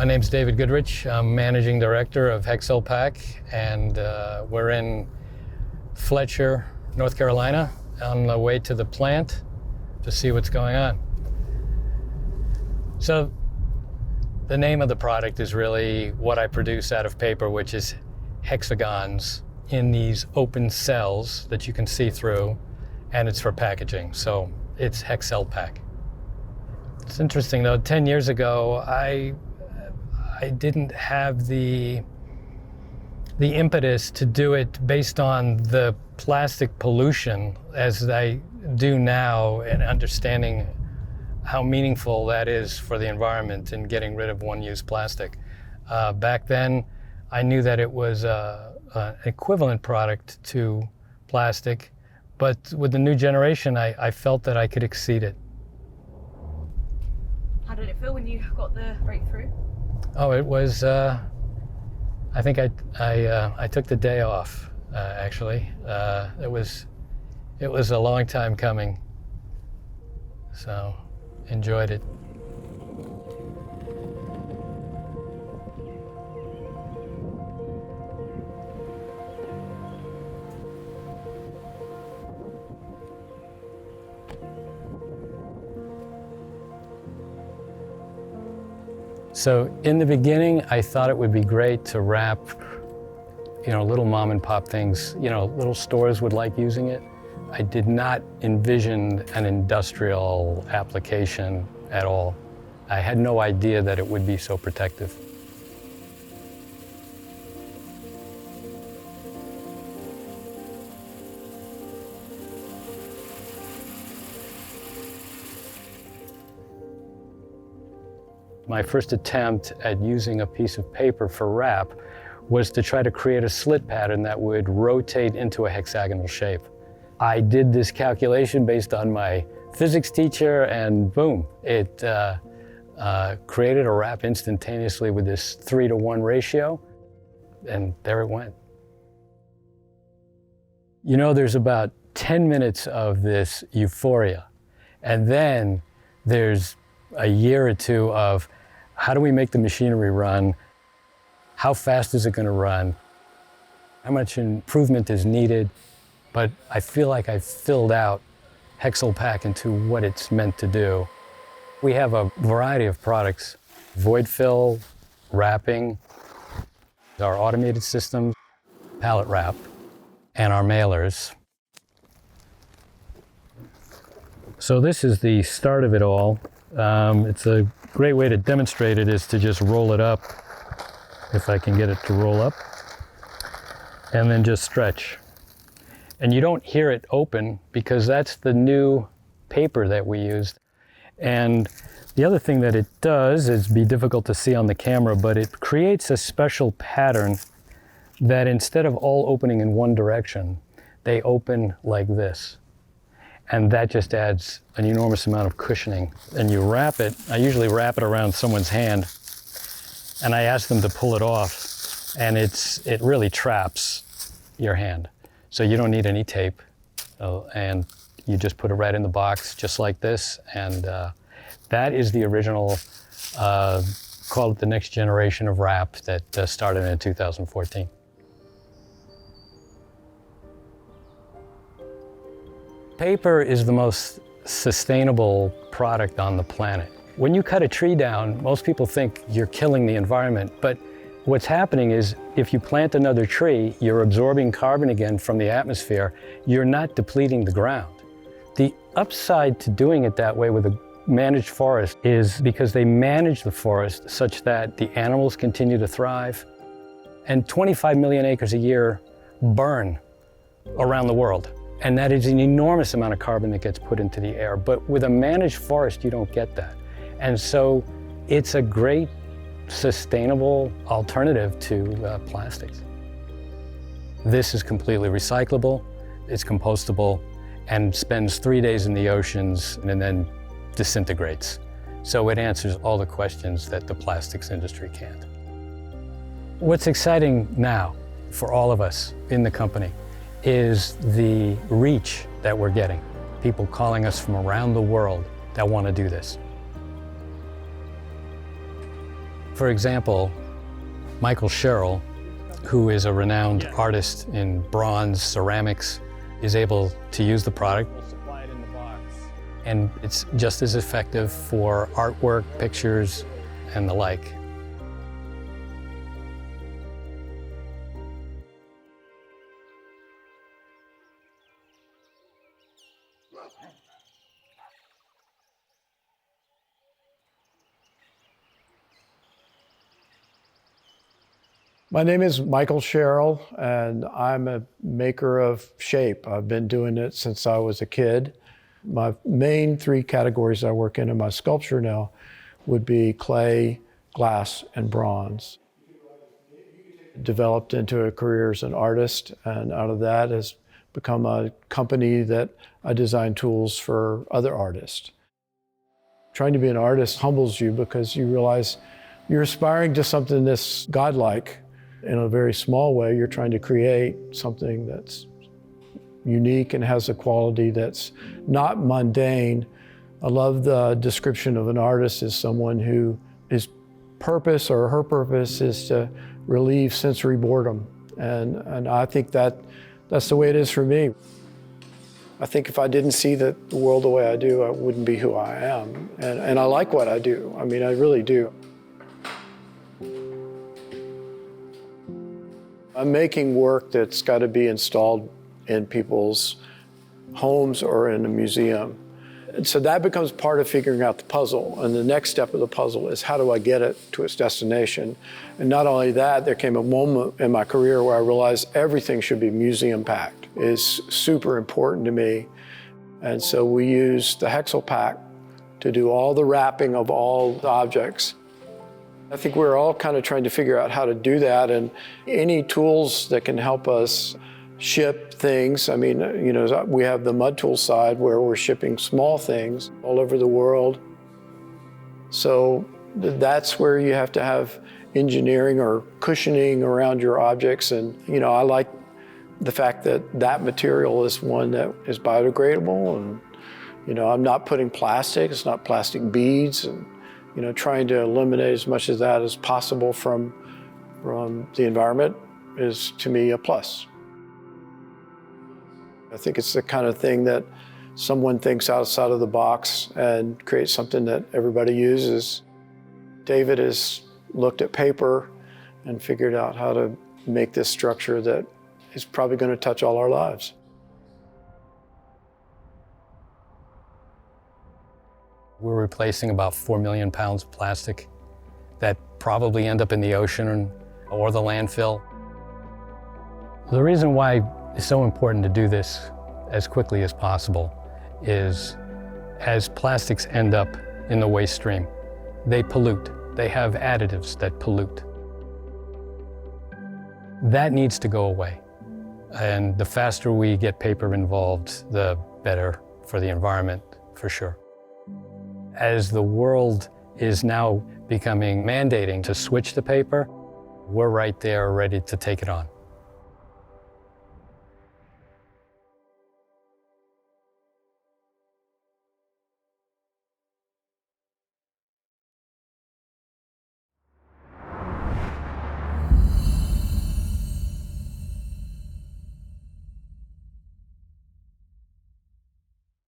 My name's David Goodrich. I'm Managing Director of HexcelPack, and we're in Fletcher, North Carolina, on the way to the plant to see what's going on. So the name of the product is really what I produce out of paper, which is hexagons in these open cells that you can see through, and it's for packaging. So it's HexcelPack. It's interesting though, 10 years ago, I didn't have the impetus to do it based on the plastic pollution as I do now, and understanding how meaningful that is for the environment and getting rid of one-use plastic. Back then, I knew that it was an equivalent product to plastic, but with the new generation, I felt that I could exceed it. How did it feel when you got the breakthrough? Oh, it was, I think I took the day off, actually. It was a long time coming, so enjoyed it. So in the beginning, I thought it would be great to wrap, little mom and pop things, little stores would like using it. I did not envision an industrial application at all. I had no idea that it would be so protective. My first attempt at using a piece of paper for wrap was to try to create a slit pattern that would rotate into a hexagonal shape. I did this calculation based on my physics teacher, and boom, it created a wrap instantaneously with this 3-to-1 ratio, and there it went. There's about 10 minutes of this euphoria, and then there's a year or two of how do we make the machinery run? How fast is it going to run? How much improvement is needed? But I feel like I've filled out HexcelPack into what it's meant to do. We have a variety of products: void fill, wrapping, our automated system, pallet wrap, and our mailers. So this is the start of it all. It's a great way to demonstrate it is to just roll it up, if I can get it to roll up, and then just stretch. And you don't hear it open because that's the new paper that we used. And the other thing that it does is be difficult to see on the camera, but it creates a special pattern that instead of all opening in one direction, they open like this. And that just adds an enormous amount of cushioning. And you wrap it, I usually wrap it around someone's hand, and I ask them to pull it off, and it really traps your hand. So you don't need any tape, and you just put it right in the box, just like this, and that is the original, call it the next generation of wrap that started in 2014. Paper is the most sustainable product on the planet. When you cut a tree down, most people think you're killing the environment, but what's happening is if you plant another tree, you're absorbing carbon again from the atmosphere. You're not depleting the ground. The upside to doing it that way with a managed forest is because they manage the forest such that the animals continue to thrive, and 25 million acres a year burn around the world. And that is an enormous amount of carbon that gets put into the air. But with a managed forest, you don't get that. And so it's a great sustainable alternative to plastics. This is completely recyclable, it's compostable, and spends 3 days in the oceans and then disintegrates. So it answers all the questions that the plastics industry can't. What's exciting now for all of us in the company is the reach that we're getting. People calling us from around the world that want to do this. For example, Michael Sherrill, who is a renowned artist in bronze ceramics, is able to use the product. We'll supply it in the box. And it's just as effective for artwork, pictures, and the like. My name is Michael Sherrill, and I'm a maker of shape. I've been doing it since I was a kid. My main three categories I work in my sculpture now would be clay, glass, and bronze. Developed into a career as an artist, and out of that has become a company that I design tools for other artists. Trying to be an artist humbles you because you realize you're aspiring to something that's godlike. In a very small way, you're trying to create something that's unique and has a quality that's not mundane. I love the description of an artist as someone who his purpose or her purpose is to relieve sensory boredom. And I think that's the way it is for me. I think if I didn't see the world the way I do, I wouldn't be who I am. And I like what I do. I mean, I really do. I'm making work that's got to be installed in people's homes or in a museum. And so that becomes part of figuring out the puzzle. And the next step of the puzzle is how do I get it to its destination? And not only that, there came a moment in my career where I realized everything should be museum packed. It's super important to me. And so we use the HexcelPack to do all the wrapping of all the objects. I think we're all kind of trying to figure out how to do that, and any tools that can help us ship things. I mean, you know, we have the mud tool side where we're shipping small things all over the world. So that's where you have to have engineering or cushioning around your objects. And, you know, I like the fact that that material is one that is biodegradable, and, you know, I'm not putting plastic, it's not plastic beads, and, you know, trying to eliminate as much of that as possible from the environment is, to me, a plus. I think it's the kind of thing that someone thinks outside of the box and creates something that everybody uses. David has looked at paper and figured out how to make this structure that is probably going to touch all our lives. We're replacing about 4 million pounds of plastic that probably end up in the ocean or the landfill. The reason why it's so important to do this as quickly as possible is as plastics end up in the waste stream, they pollute. They have additives that pollute. That needs to go away. And the faster we get paper involved, the better for the environment, for sure. As the world is now becoming mandating to switch to paper, we're right there ready to take it on.